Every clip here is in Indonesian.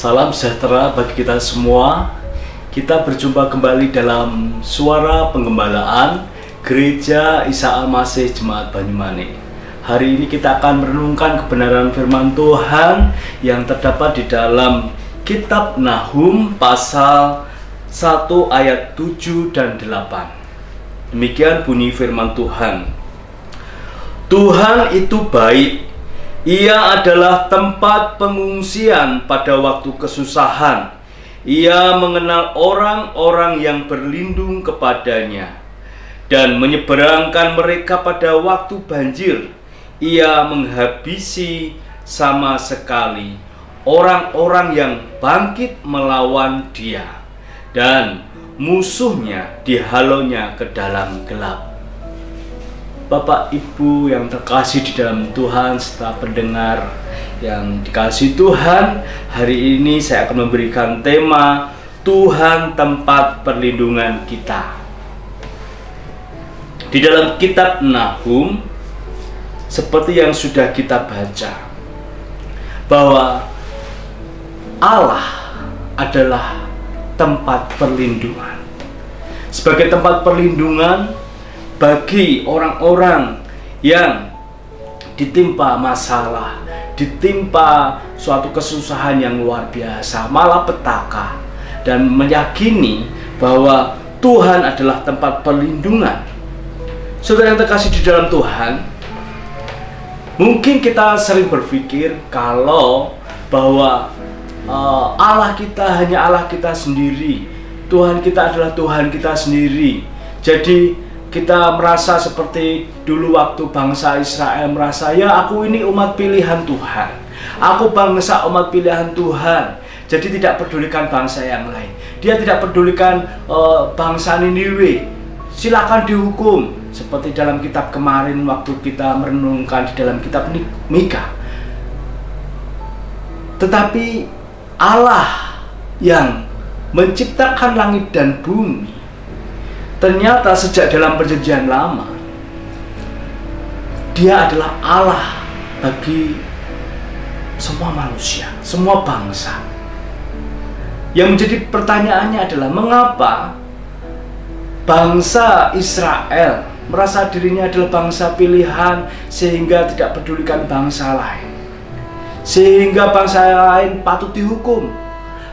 Salam sejahtera bagi kita semua. Kita berjumpa kembali dalam Suara Penggembalaan Gereja Isa Al-Masih Jemaat Banyumanik. Hari ini kita akan merenungkan kebenaran firman Tuhan yang terdapat di dalam Kitab Nahum pasal 1 ayat 7 dan 8. Demikian bunyi firman Tuhan. Tuhan itu baik. Ia adalah tempat pengungsian pada waktu kesusahan. Ia mengenal orang-orang yang berlindung kepadanya dan menyeberangkan mereka pada waktu banjir. Ia menghabisi sama sekali orang-orang yang bangkit melawan dia, dan musuhnya dihalaunya ke dalam gelap. Bapak Ibu yang terkasih di dalam Tuhan serta pendengar yang dikasihi Tuhan, hari ini saya akan memberikan tema Tuhan tempat perlindungan kita. Di dalam kitab Nahum, seperti yang sudah kita baca, bahwa Allah adalah tempat perlindungan. Sebagai tempat perlindungan bagi orang-orang yang ditimpa masalah, ditimpa suatu kesusahan yang luar biasa, malapetaka, dan meyakini bahwa Tuhan adalah tempat perlindungan. Saudara yang terkasih di dalam Tuhan, mungkin kita sering berpikir kalau bahwa Allah kita hanya Allah kita sendiri, Tuhan kita adalah Tuhan kita sendiri. Jadi kita merasa seperti dulu waktu bangsa Israel merasa, ya aku ini umat pilihan Tuhan, aku bangsa umat pilihan Tuhan. Jadi tidak pedulikan bangsa yang lain. Dia tidak pedulikan bangsa Niniwe, silakan dihukum. Seperti dalam kitab kemarin waktu kita merenungkan di dalam kitab Mika. Tetapi Allah yang menciptakan langit dan bumi, ternyata sejak dalam perjanjian lama, Dia adalah Allah bagi semua manusia, semua bangsa. Yang menjadi pertanyaannya adalah, mengapa bangsa Israel merasa dirinya adalah bangsa pilihan sehingga tidak pedulikan bangsa lain, sehingga bangsa lain patut dihukum,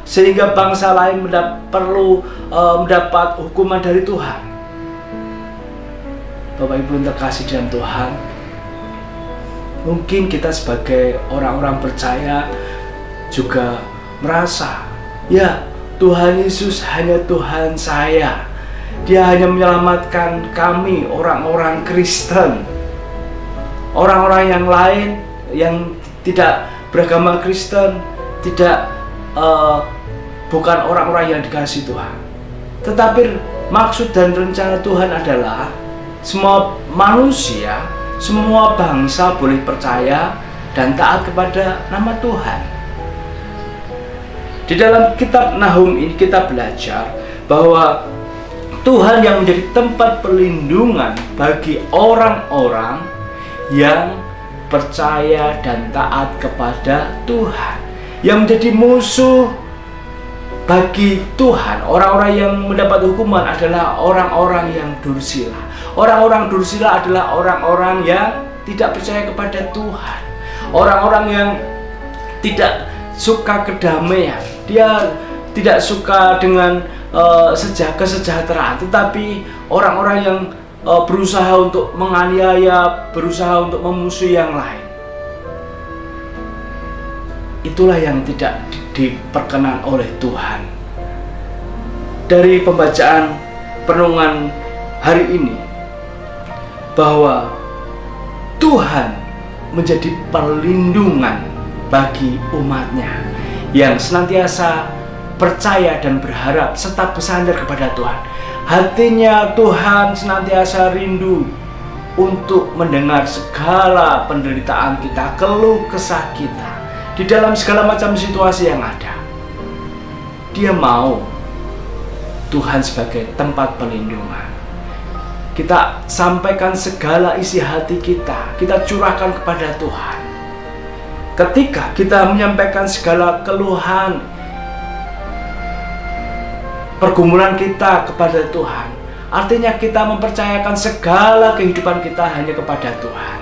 sehingga bangsa lain perlu mendapat hukuman dari Tuhan. Bapak Ibu yang terkasih dalam Tuhan, mungkin kita sebagai orang-orang percaya juga merasa, ya Tuhan Yesus hanya Tuhan saya. Dia hanya menyelamatkan kami orang-orang Kristen. Orang-orang yang lain yang tidak beragama Kristen bukan orang-orang yang dikasihi Tuhan. Tetapi maksud dan rencana Tuhan adalah semua manusia, semua bangsa boleh percaya dan taat kepada nama Tuhan. Di dalam kitab Nahum ini kita belajar bahwa Tuhan yang menjadi tempat perlindungan bagi orang-orang yang percaya dan taat kepada Tuhan. Yang menjadi musuh bagi Tuhan, orang-orang yang mendapat hukuman adalah orang-orang yang dursila. Orang-orang dursila adalah orang-orang yang tidak percaya kepada Tuhan. Orang-orang yang tidak suka kedamaian. Dia tidak suka dengan kesejahteraan, tetapi orang-orang yang berusaha untuk menganiaya, berusaha untuk memusuhi yang lain. Itulah yang tidak diperkenan oleh Tuhan. Dari pembacaan perenungan hari ini, bahwa Tuhan menjadi perlindungan bagi umatnya yang senantiasa percaya dan berharap serta bersandar kepada Tuhan. Hatinya Tuhan senantiasa rindu untuk mendengar segala penderitaan kita, keluh kesah kita di dalam segala macam situasi yang ada. Dia mau Tuhan sebagai tempat perlindungan. Kita sampaikan segala isi hati kita curahkan kepada Tuhan. Ketika kita menyampaikan segala keluhan, pergumulan kita kepada Tuhan, artinya kita mempercayakan segala kehidupan kita hanya kepada Tuhan.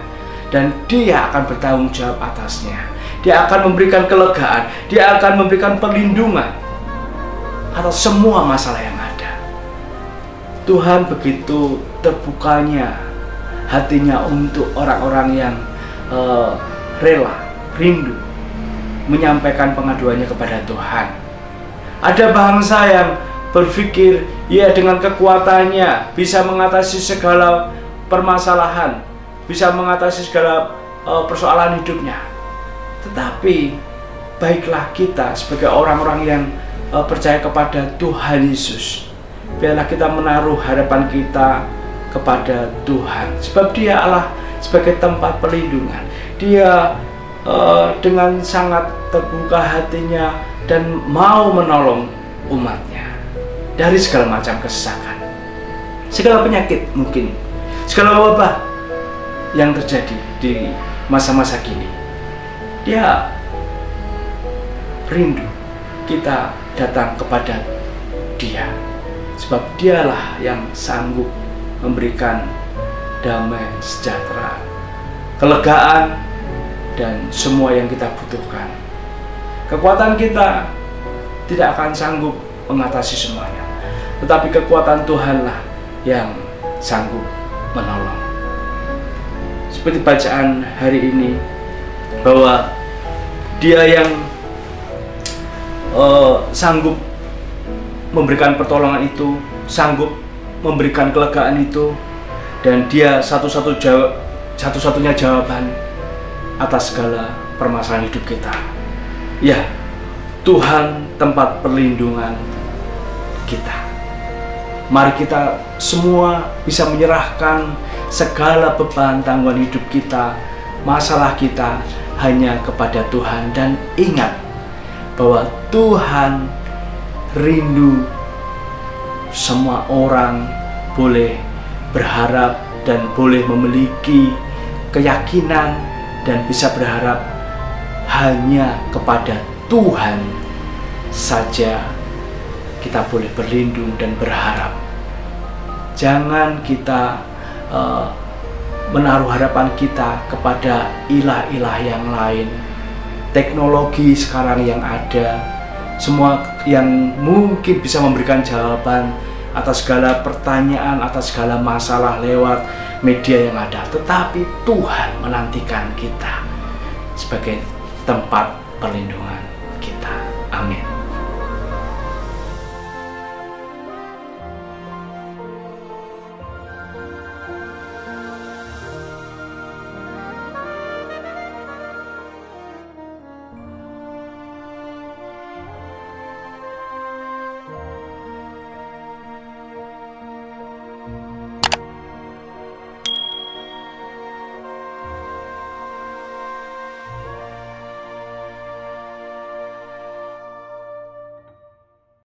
Dan Dia akan bertanggung jawab atasnya. Dia akan memberikan kelegaan, Dia akan memberikan perlindungan atas semua masalah yang ada. Tuhan begitu terbukanya hatinya untuk orang-orang yang rela, rindu menyampaikan pengaduannya kepada Tuhan. Ada bangsa yang berpikir, ya dengan kekuatannya bisa mengatasi segala permasalahan, bisa mengatasi segala persoalan hidupnya. Tetapi baiklah kita sebagai orang-orang yang percaya kepada Tuhan Yesus, biarlah kita menaruh harapan kita kepada Tuhan, sebab Dia Allah sebagai tempat perlindungan. Dia dengan sangat terbuka hatinya dan mau menolong umatnya dari segala macam kesesakan, segala penyakit mungkin, segala wabah yang terjadi di masa-masa kini. Dia rindu kita datang kepada Dia, sebab Dialah yang sanggup memberikan damai, sejahtera, kelegaan, dan semua yang kita butuhkan. Kekuatan kita tidak akan sanggup mengatasi semuanya, tetapi kekuatan Tuhanlah yang sanggup menolong. Seperti bacaan hari ini, bahwa Dia yang sanggup memberikan pertolongan itu, sanggup memberikan kelegaan itu, dan Dia satu-satunya jawaban atas segala permasalahan hidup kita. Ya, Tuhan tempat perlindungan kita. Mari kita semua bisa menyerahkan segala beban tanggungan hidup kita, masalah kita hanya kepada Tuhan, dan ingat bahwa Tuhan rindu semua orang boleh berharap dan boleh memiliki keyakinan dan bisa berharap hanya kepada Tuhan saja kita boleh berlindung dan berharap. Jangan kita menaruh harapan kita kepada ilah-ilah yang lain. Teknologi sekarang yang ada, semua yang mungkin bisa memberikan jawaban atas segala pertanyaan, atas segala masalah lewat media yang ada. Tetapi Tuhan menantikan kita sebagai tempat perlindungan.